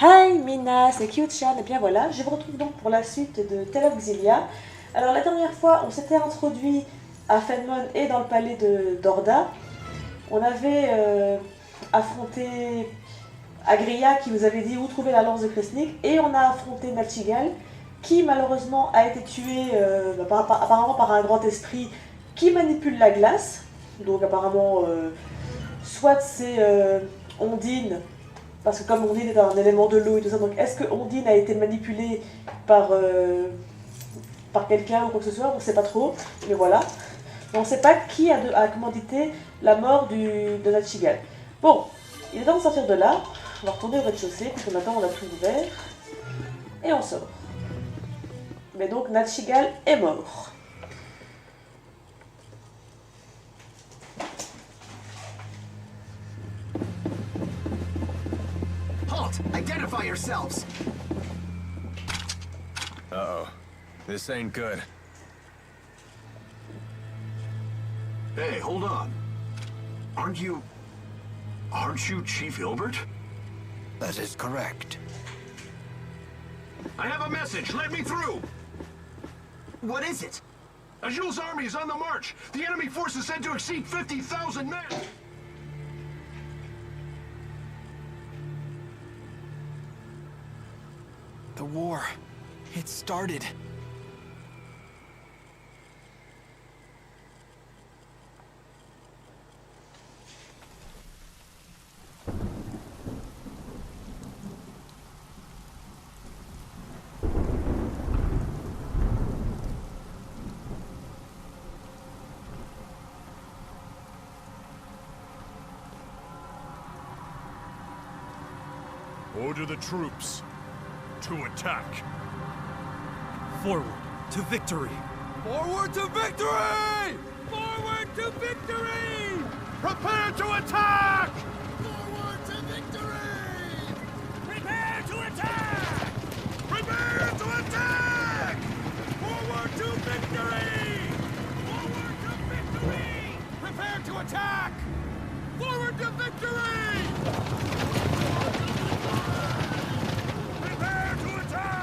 Hi Mina, c'est Cute-chan, et bien voilà, je vous retrouve donc pour la suite de Tale of Xillia. Alors la dernière fois, on s'était introduit à Fenmon et dans le palais d'Orda. On avait affronté Agria qui nous avait dit où trouver la lance de Kresnik, et on a affronté Nachigal qui malheureusement a été tué apparemment par un grand esprit qui manipule la glace. Donc apparemment, soit c'est Ondine, parce que comme Ondine est un élément de l'eau et tout ça, donc est-ce que Ondine a été manipulée par quelqu'un ou quoi que ce soit, on ne sait pas trop, mais voilà. Mais on ne sait pas qui a commandité la mort de Nachigal. Bon, il est temps de sortir de là, on va retourner au rez-de-chaussée, puisque maintenant on a tout ouvert, et on sort. Mais donc Nachigal est mort. Halt! Identify yourselves! Uh-oh. This ain't good. Hey, hold on. Aren't you Chief Hilbert? That is correct. I have a message. Let me through. What is it? Jule's army is on the march. The enemy force is said to exceed 50,000 men. The war. It started. Order the troops to attack. Forward to victory! Forward to victory! Forward to victory! Prepare to attack! Forward to victory! Prepare to attack! Prepare to attack! Forward to victory! Forward to victory! Prepare to attack! Forward to victory! Prepare to attack!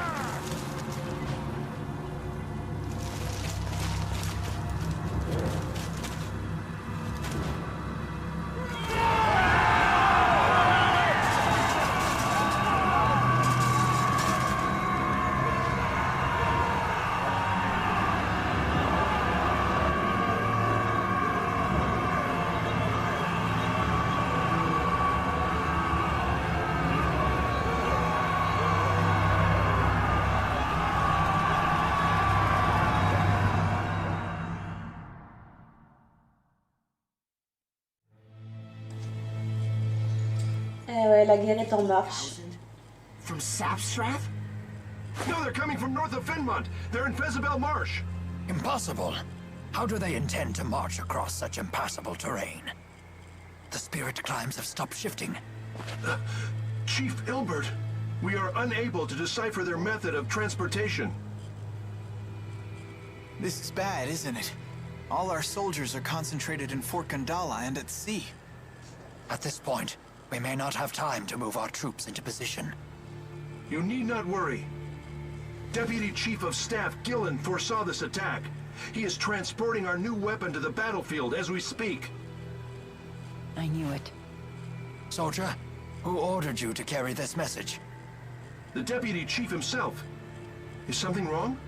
Eh ouais, la guerre est en marche. From Sapstrath? No, they're coming from north of Fenmont. They're in Fezabel Marsh. Impossible. How do they intend to march across such impassable terrain? The spirit climbs have stopped shifting. Chief Hilbert, we are unable to decipher their method of transportation. This is bad, isn't it? All our soldiers are concentrated in Fort Gandala and at sea. At this point, we may not have time to move our troops into position. You need not worry. Deputy Chief of Staff Gillen foresaw this attack. He is transporting our new weapon to the battlefield as we speak. I knew it. Soldier, who ordered you to carry this message? The Deputy Chief himself. Is something wrong?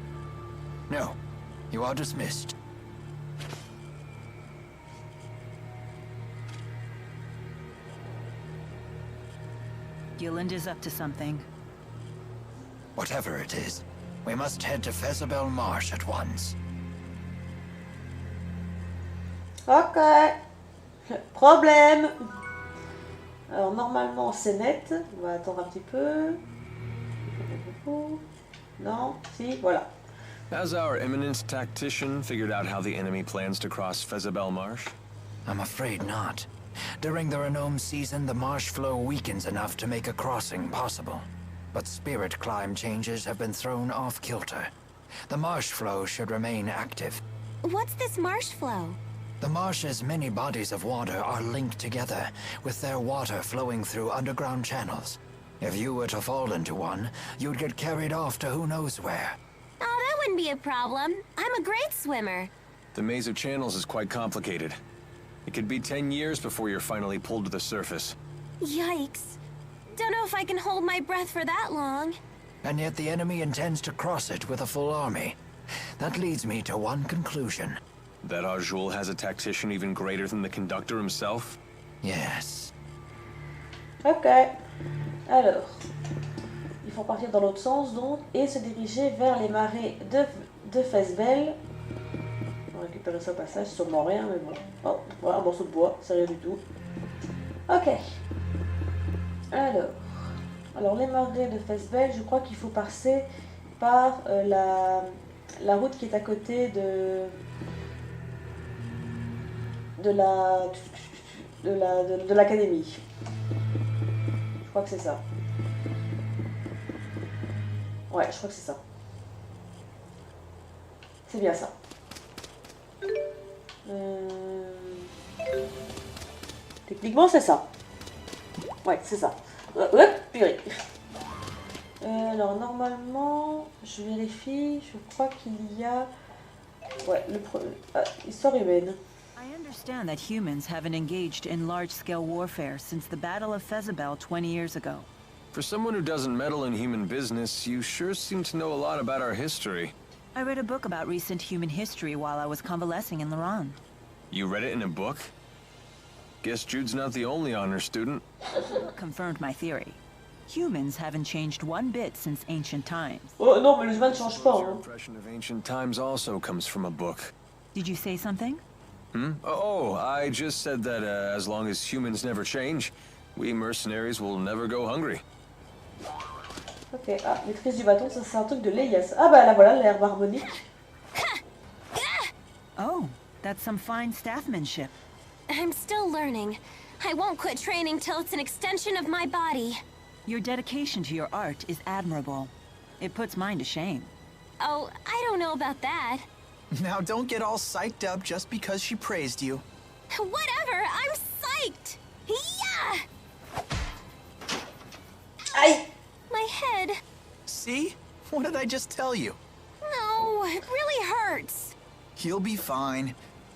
No. You are dismissed. Gilland is up to something. Whatever it is, we must head to Fezabel Marsh at once. Ok. Problème. Alors normalement c'est net. On va attendre un petit peu. Non, si, voilà. Has our eminent tactician figured out how the enemy plans to cross Fezabel Marsh? I'm afraid not. During the Renome season, the marsh flow weakens enough to make a crossing possible. But spirit climb changes have been thrown off kilter. The marsh flow should remain active. What's this marsh flow? The marsh's many bodies of water are linked together, with their water flowing through underground channels. If you were to fall into one, you'd get carried off to who knows where. Oh, that wouldn't be a problem. I'm a great swimmer. The maze of channels is quite complicated. It could be 10 years before you're finally pulled to the surface. Yikes. Don't know if I can hold my breath for that long. And yet the enemy intends to cross it with a full army. That leads me to one conclusion. That our Jude has a tactician even greater than the conductor himself? Yes. Ok. Alors, il faut partir dans l'autre sens donc et se diriger vers les marais de Fezbel. On va récupérer ça au passage, sûrement rien, mais bon. Oh, voilà un morceau de bois, c'est rien du tout. Ok. Alors les marais de Fezbel, je crois qu'il faut passer par la route qui est à côté de l'académie. Je crois que c'est ça. Ouais, je crois que c'est ça. C'est bien ça. Techniquement, c'est ça. Ouais, c'est ça. Purée. Alors, normalement, je vérifie. Je crois qu'il y a... Ouais, histoire humaine. I understand that humans haven't engaged in large-scale warfare since the Battle of Fezabel 20 years ago. For someone who doesn't meddle in human business, you sure seem to know a lot about our history. I read a book about recent human history while I was convalescing in Lorraine. You read it in a book? Guess Jude's not the only honor student. Confirmed my theory. Humans haven't changed one bit since ancient times. Oh non, mais les humains ne changent pas. Your impression of ancient times also comes from a book. Did you say something? Oh, I just said that as long as humans never change, we mercenaries will never go hungry. Ok, maîtrise du bâton, ça c'est un truc de Leia. Ah bah là voilà, l'herbe harmonique. Oh, that's some fine staffmanship. I'm still learning. I won't quit training till it's an extension of my body. Your dedication to your art is admirable. It puts mine to shame. Oh, I don't know about that. Now don't get all psyched up just because she praised you. Whatever, I'm psyched! Yeah! Aïe! My head. See? What did I just tell you? No, it really hurts. You'll be fine.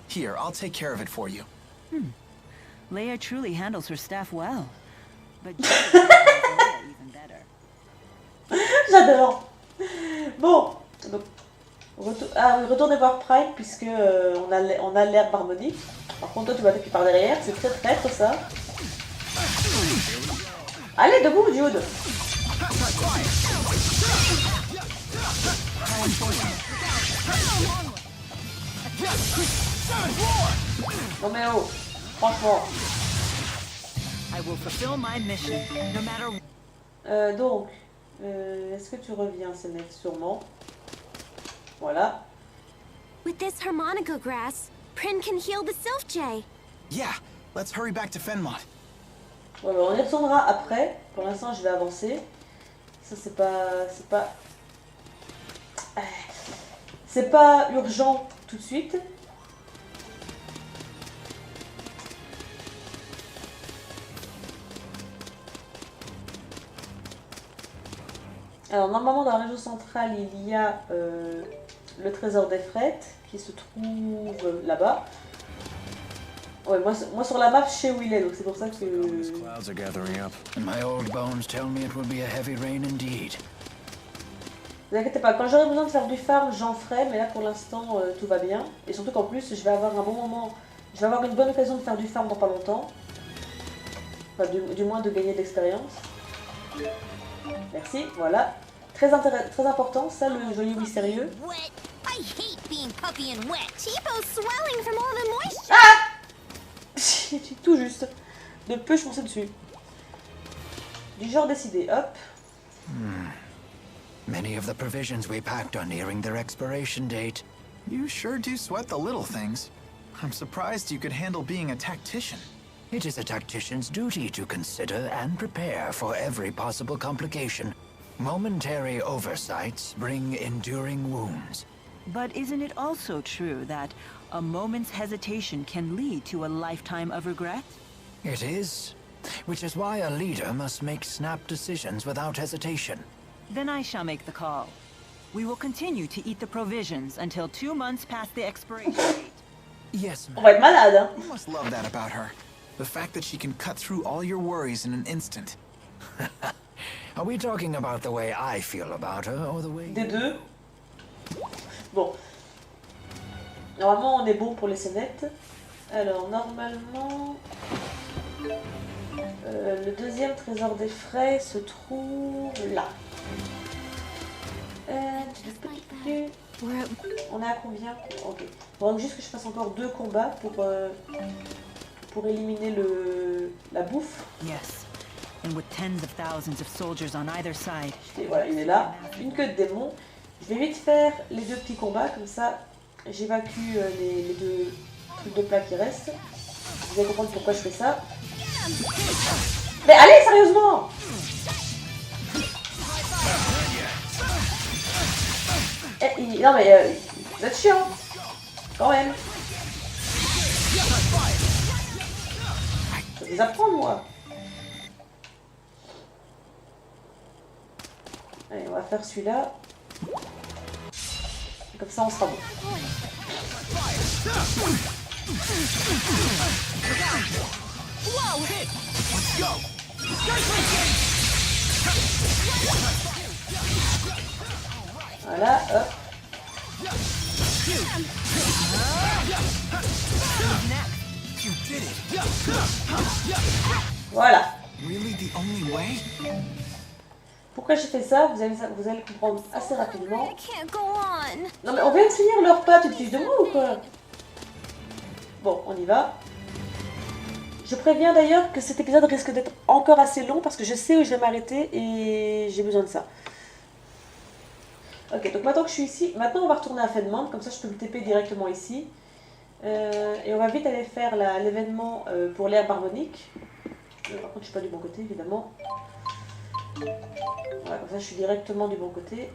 Here, I'll take care of it for you. Leia truly handles her staff well. But Jude handles Leia even better. J'adore. Bon, donc, retournez voir Prime puisque on a l'herbe harmonique. Par contre, toi tu vas attaquer par derrière, c'est très traître ça. Allez, debout Jude. Non mais oh, franchement. I will fulfill my mission, no matter. Donc, est-ce que tu reviens, Sénèque, sûrement. Voilà. With this harmonica grass, Prin can heal the Sylph Jay. Yeah, let's hurry back to Fenmont. Ouais, bah, on y retournera après. Pour l'instant, je vais avancer. Ça, c'est pas urgent tout de suite. Alors, normalement, dans la région centrale, il y a le trésor des frettes qui se trouve là-bas. Ouais, moi sur la map, je sais où il est, donc c'est pour ça que... Clouds are gathering up, and my old bones tell me it will be a heavy rain indeed. Ne vous inquiétez pas, quand j'aurai besoin de faire du farm, j'en ferai, mais là pour l'instant tout va bien. Et surtout qu'en plus, je vais avoir un bon moment, je vais avoir une bonne occasion de faire du farm dans pas longtemps. Enfin, du moins de gagner de l'expérience. Merci, voilà. Très important, ça, le joli oui sérieux. I hate being puppy and wet. Cheapo's swelling from all the moisture. Ah! Tout juste. De peu, je fonçais dessus. Du genre décidé, hop. Many of the provisions we packed are nearing their expiration date. You sure do sweat the little things. I'm surprised you could handle being a tactician. It is a tactician's duty to consider and prepare for every possible complication. Momentary oversights bring enduring wounds. But isn't it also true that a moment's hesitation can lead to a lifetime of regret? It is, which is why a leader must make snap decisions without hesitation. Then I shall make the call. We will continue to eat the provisions until 2 months past the expiration date. Yes, On va être malade, hein. You must love that about her. The fact that she can cut through all your worries in an instant. Are we talking about the way I feel about her, or the way... Des deux. Bon. Normalement, on est bon pour les scénettes. Alors, normalement... le deuxième trésor des frais se trouve là. On est à combien? Ok. Bon, donc juste que je fasse encore 2 combats pour éliminer la bouffe. Yes. And with tens of thousands of soldiers on either side. Et voilà, il est là. Une queue de démon. Je vais vite faire les 2 petits combats, comme ça j'évacue les 2 trucs de plat qui restent. Vous allez comprendre pourquoi je fais ça. Mais allez, sérieusement! Non mais vous êtes chiant, quand même. Je vais les apprendre, moi. Allez, on va faire celui-là. Comme ça, on sera bon. Voilà, hop. Voilà. Pourquoi j'ai fait ça, vous allez comprendre assez rapidement. Non mais on vient de finir leur repas, tu te fiches de moi ou quoi? Bon, on y va. Je préviens d'ailleurs que cet épisode risque d'être encore assez long parce que je sais où je vais m'arrêter et j'ai besoin de ça. Ok, donc maintenant que je suis ici, maintenant on va retourner à Venez, comme ça je peux me TP directement ici. Et on va vite aller faire l'événement pour l'herbe harmonique. Par contre je suis pas du bon côté évidemment. Voilà, comme ça je suis directement du bon côté.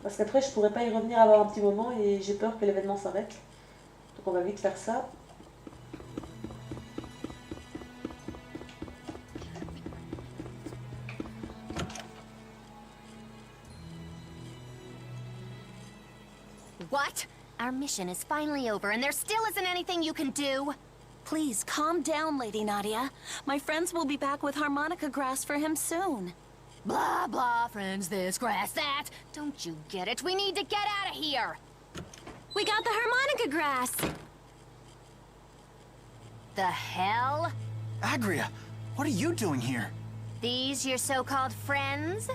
Parce qu'après je pourrais pas y revenir avant un petit moment et j'ai peur que l'événement s'arrête. Donc on va vite faire ça. What? Our mission is finally over and there still isn't anything you can do? Please, calm down, Lady Nadia. My friends will be back with harmonica grass for him soon. Blah, blah, friends this, grass that. Don't you get it? We need to get out of here. We got the harmonica grass. The hell? Agria, what are you doing here? These your so-called friends?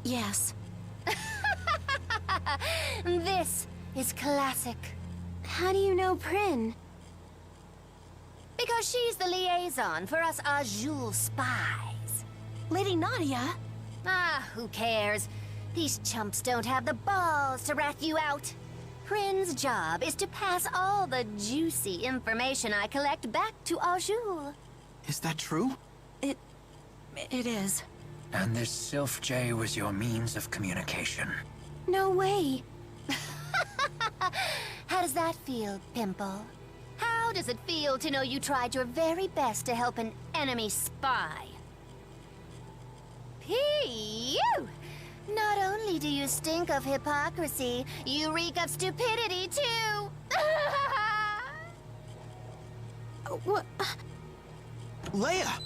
Yes. This is classic. How do you know Prin? Because she's the liaison for us Azul spies. Lady Nadia? Ah, who cares? These chumps don't have the balls to rat you out. Prin's job is to pass all the juicy information I collect back to Azul. Is that true? It is. And this Sylph J was your means of communication. No way. How does that feel, Pimple? How does it feel to know you tried your very best to help an enemy spy? Pew! Not only do you stink of hypocrisy, you reek of stupidity, too! What? Leia!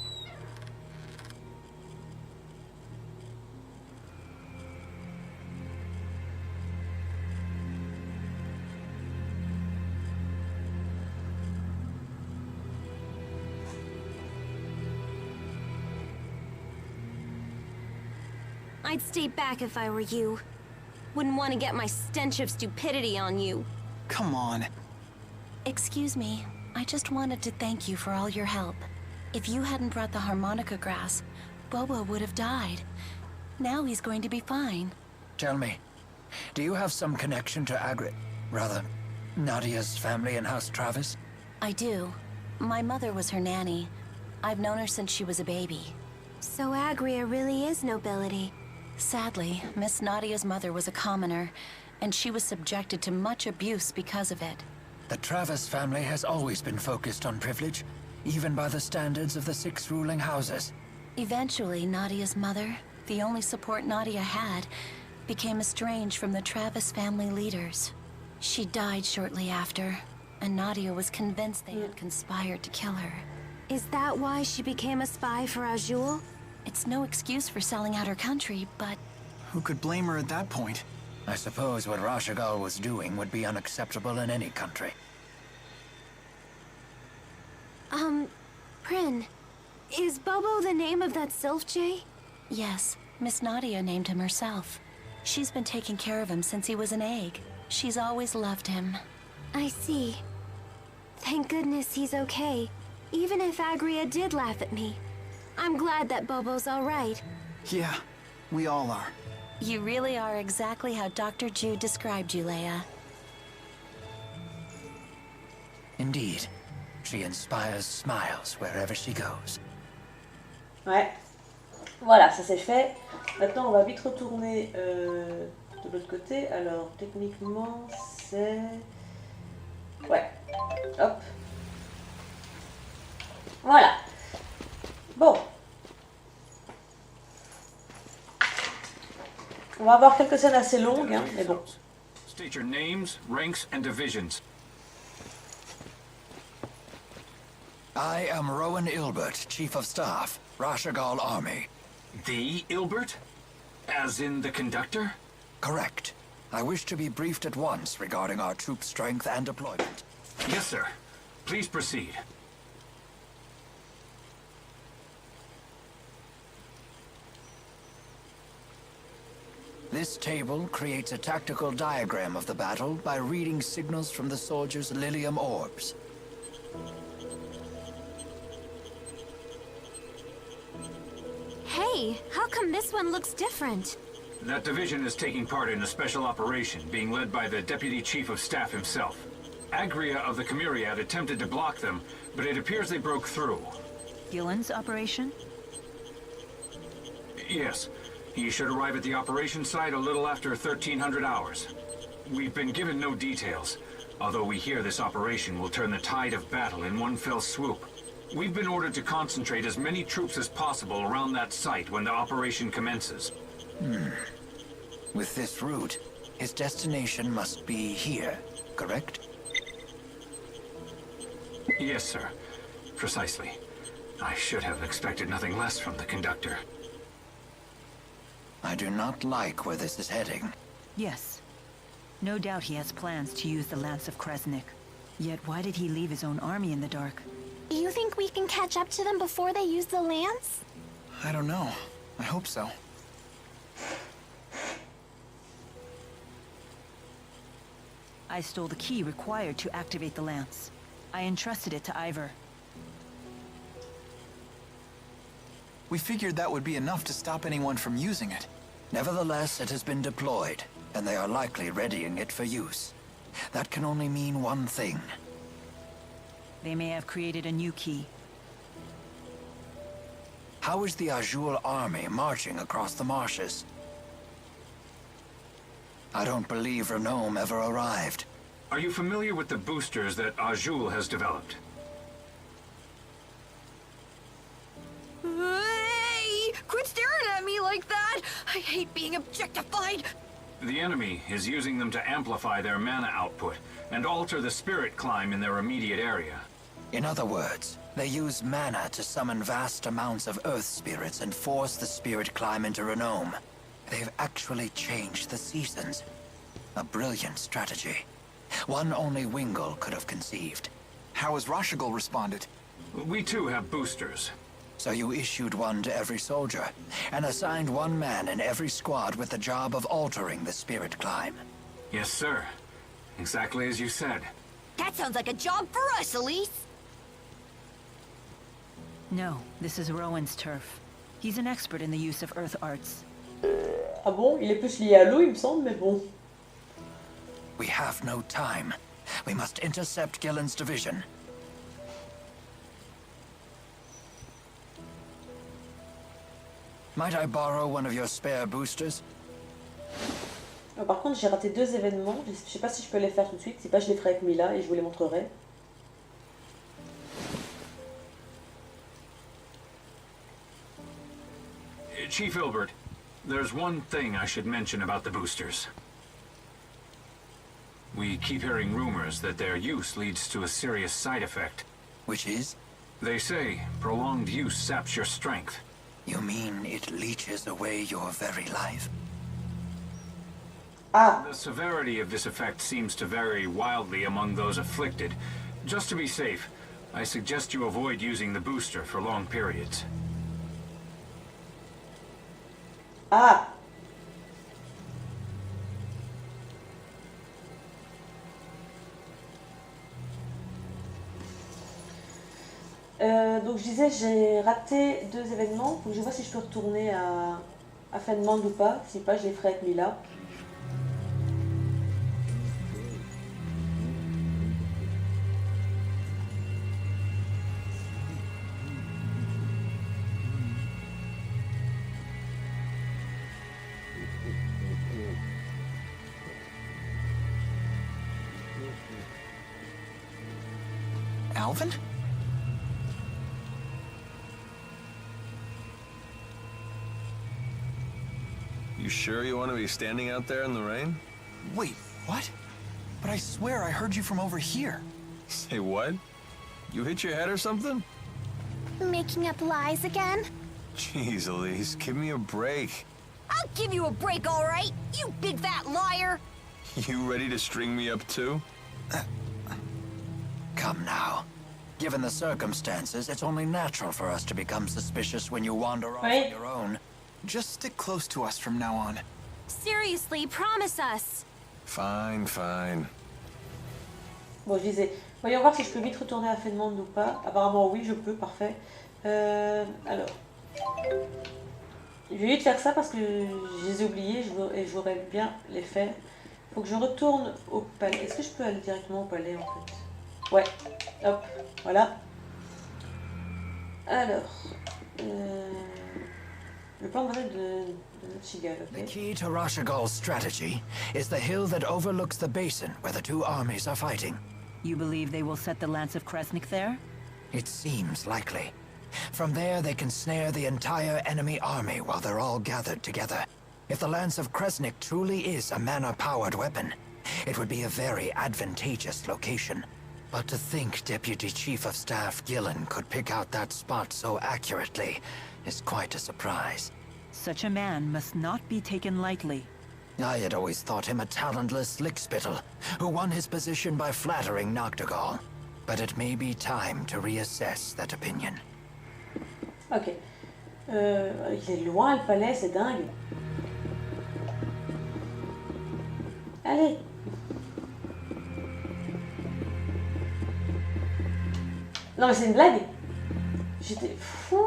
I'd stay back if I were you. Wouldn't want to get my stench of stupidity on you. Come on. Excuse me. I just wanted to thank you for all your help. If you hadn't brought the harmonica grass, Bobo would have died. Now he's going to be fine. Tell me, do you have some connection to Nadia's family in House Travis? I do. My mother was her nanny. I've known her since she was a baby. So Agria really is nobility. Sadly, Miss Nadia's mother was a commoner, and she was subjected to much abuse because of it. The Travis family has always been focused on privilege, even by the standards of the 6 ruling houses. Eventually, Nadia's mother, the only support Nadia had, became estranged from the Travis family leaders. She died shortly after, and Nadia was convinced they had conspired to kill her. Is that why she became a spy for Azul? It's no excuse for selling out her country, but... Who could blame her at that point? I suppose what Rashagal was doing would be unacceptable in any country. Prin, is Bobo the name of that Sylph Jay? Yes, Miss Nadia named him herself. She's been taking care of him since he was an egg. She's always loved him. I see. Thank goodness he's okay, even if Agria did laugh at me. I'm glad that Bobo's all right. Yeah, we all are. You really are exactly how Dr. Jude described you, Leia. Indeed. She inspires smiles wherever she goes. Ouais. Voilà, ça c'est fait. Maintenant, on va vite retourner de l'autre côté. Alors, techniquement, c'est... Ouais. Hop. Voilà. Bon. On va avoir quelques scènes assez longues, hein, mais bon. State your names, ranks, and divisions. I am Rowan Ilbert, Chief of Staff, Rashagal Army. The Ilbert? As in the conductor? Correct. I wish to be briefed at once regarding our troop strength and deployment. Yes, sir. Please proceed. This table creates a tactical diagram of the battle by reading signals from the soldiers' Lilium orbs. Hey, how come this one looks different? That division is taking part in a special operation being led by the Deputy Chief of Staff himself. Agria of the Chimeriad attempted to block them, but it appears they broke through. Gillen's operation? Yes. He should arrive at the operation site a little after 1300 hours. We've been given no details, although we hear this operation will turn the tide of battle in one fell swoop. We've been ordered to concentrate as many troops as possible around that site when the operation commences. With this route, his destination must be here, correct? Yes, sir. Precisely. I should have expected nothing less from the conductor. I do not like where this is heading. Yes. No doubt he has plans to use the Lance of Kresnik. Yet why did he leave his own army in the dark? You think we can catch up to them before they use the lance? I don't know. I hope so. I stole the key required to activate the lance. I entrusted it to Ivor. We figured that would be enough to stop anyone from using it. Nevertheless, it has been deployed, and they are likely readying it for use. That can only mean one thing. They may have created a new key. How is the Azul army marching across the marshes? I don't believe Renome ever arrived. Are you familiar with the boosters that Azul has developed? Hey! Quit staring at me like that! I hate being objectified! The enemy is using them to amplify their mana output and alter the spirit climb in their immediate area. In other words, they use mana to summon vast amounts of earth spirits and force the spirit climb into Renome. They've actually changed the seasons. A brilliant strategy. One only Wingle could have conceived. How has Rashagal responded? We too have boosters. So you issued one to every soldier, and assigned one man in every squad with the job of altering the spirit climb. Yes, sir. Exactly as you said. That sounds like a job for us, Elise! No, this is Rowan's turf. He's an expert in the use of earth arts. Ah bon, il est plus lié à l'eau, il me semble, mais bon. We have no time. We must intercept Gillen's division. Might I borrow one of your spare boosters? Par contre, j'ai raté 2 événements. Je sais pas si je peux les faire tout de suite. Si pas, je les ferai avec Milla et je vous les montrerai. Chief Ilbert, there's one thing I should mention about the boosters. We keep hearing rumors that their use leads to a serious side effect. Which is? They say prolonged use saps your strength. You mean it leeches away your very life? Ah! The severity of this effect seems to vary wildly among those afflicted. Just to be safe, I suggest you avoid using the booster for long periods. Ah! Donc je disais, j'ai raté 2 événements. Faut que je vois si je peux retourner à fin de monde ou pas. Si pas, je les ferai avec Milla. Alvin? You sure you want to be standing out there in the rain? Wait, what? But I swear I heard you from over here. Say what? You hit your head or something? Making up lies again? Jeez, Elise, give me a break. I'll give you a break, all right, you big fat liar! You ready to string me up too? Come now. Given the circumstances, it's only natural for us to become suspicious when you wander off on your own. Just stick close to us from now on. Seriously, promise us. Fine, fine. Bon, je disais, voyons voir si je peux vite retourner à fin de monde ou pas. Apparemment, oui, je peux, parfait. Alors, je vais vite faire ça parce que je les ai oubliés et je voudrais bien les faire. Faut que je retourne au palais. Est-ce que je peux aller directement au palais en fait? Ouais, hop, voilà. Alors, le plan de bataille de notre cigale, ok. The key to Rashagal's strategy is the hill that overlooks the basin where the two armies are fighting. You believe they will set the Lance of Kresnik there? It seems likely. From there, they can snare the entire enemy army while they're all gathered together. If the Lance of Kresnik truly is a mana-powered weapon, it would be a very advantageous location. But to think Deputy Chief of Staff Gillen could pick out that spot so accurately is quite a surprise. Such a man must not be taken lightly. I had always thought him a talentless lickspittle, who won his position by flattering Noctegal. But it may be time to reassess that opinion. Ok. Il est loin le palais, c'est dingue. Allez. Non mais c'est une blague. J'étais fou.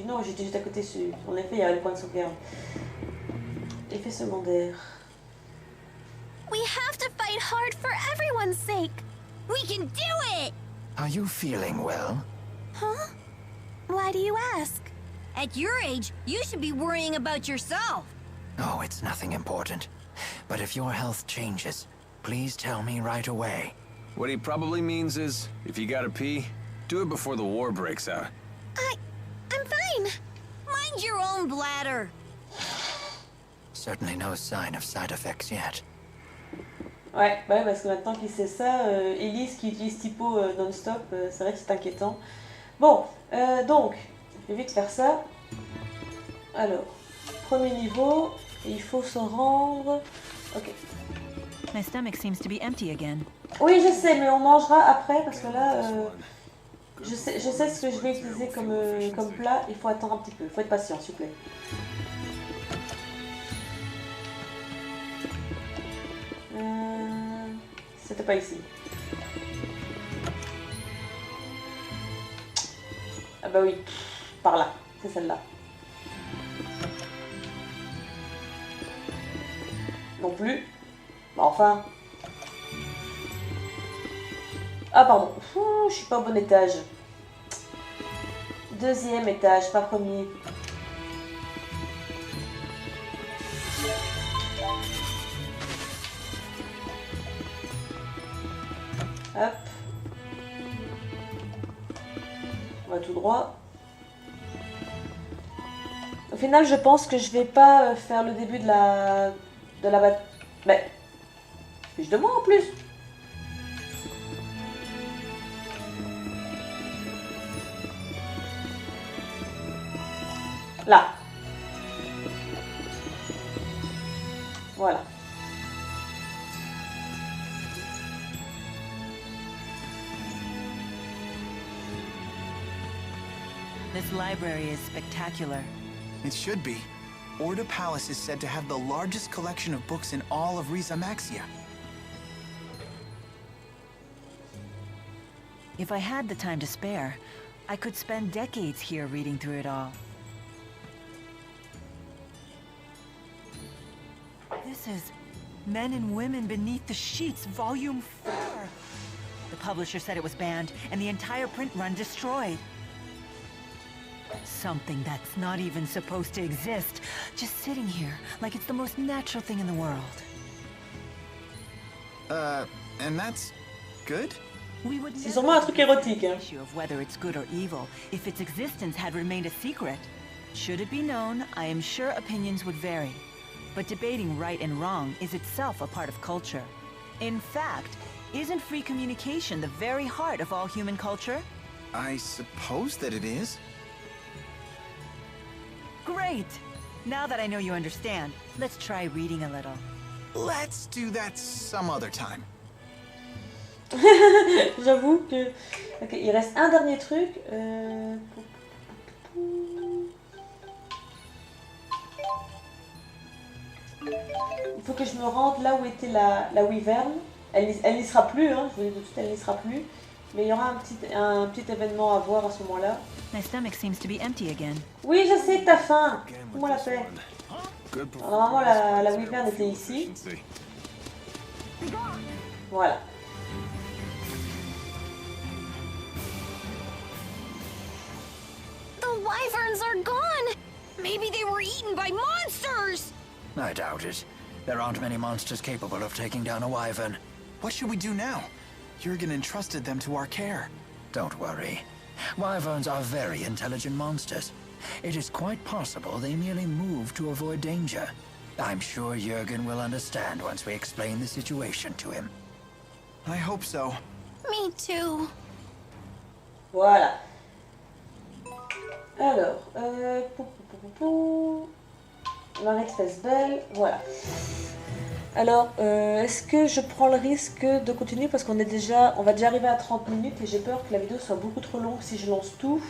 Non, j'étais juste à côté. En effet, il y a le point de sauvegarde. Effet secondaire. We have to fight hard for everyone's sake. We can do it! Are you feeling well? Huh? Why do you ask? At your age, you should be worrying about yourself. Oh, it's nothing important. But if your health changes, please tell me right away. What he probably means is, if you gotta pee, do it before the war breaks out. I'm fine. Mind your own bladder. Certainly no sign of side effects yet. Ouais, bah parce que maintenant qu'il sait ça, Elise qui utilise typo non-stop, c'est vrai que c'est inquiétant. Bon, donc, je vais vite faire ça. Alors, premier niveau, et il faut se rendre... Ok. My stomach seems to be empty again. Oui, je sais, mais on mangera après, parce que là, je sais ce que je vais utiliser comme plat, il faut attendre un petit peu, il faut être patient, s'il vous plaît. C'était pas ici. Ah bah oui, par là, c'est celle-là. Non plus. Enfin... Ah pardon, ouh, je suis pas au bon étage. Deuxième étage, pas premier. Hop. On va tout droit. Au final, je pense que je vais pas faire le début de la bataille. Mais... fiche de moi en plus. Là. Voilà. This library is spectacular. It should be. Orda Palace is said to have the largest collection of books in all of Riza Maxia. If I had the time to spare, I could spend decades here reading through it all. This is Men and Women Beneath the Sheets, Volume 4. The publisher said it was banned, and the entire print run destroyed. Something that's not even supposed to exist, just sitting here, like it's the most natural thing in the world. And that's good? We would C'est sûrement un truc érotique, hein. issue of whether it's good or evil if its existence had remained a secret. Should it be known, I am sure opinions would vary. But debating right and wrong is itself a part of culture. In fact, isn't free communication the very heart of all human culture? I suppose that it is. Great! Now that I know you understand, let's try reading a little. Let's do that some other time. J'avoue que... Ok, il reste un dernier truc. Il faut que je me rende là où était la wyvern. Elle n'y sera plus, hein, je vous dis tout de suite, elle n'y sera plus. Mais il y aura un petit événement à voir à ce moment-là. My stomach seems to be empty again. Oui, je sais que t'as faim. Fous-moi la paix. Alors, normalement, la wyvern était ici. Voilà. The wyverns are gone! Maybe they were eaten by monsters! I doubt it. There aren't many monsters capable of taking down a wyvern. What should we do now? Jurgen entrusted them to our care. Don't worry. Wyverns are very intelligent monsters. It is quite possible they merely move to avoid danger. I'm sure Jurgen will understand once we explain the situation to him. I hope so. Me too. Voilà. Alors, Marek fesse belle, voilà. Alors, est-ce que je prends le risque de continuer parce qu'on va déjà arriver à 30 minutes et j'ai peur que la vidéo soit beaucoup trop longue si je lance tout.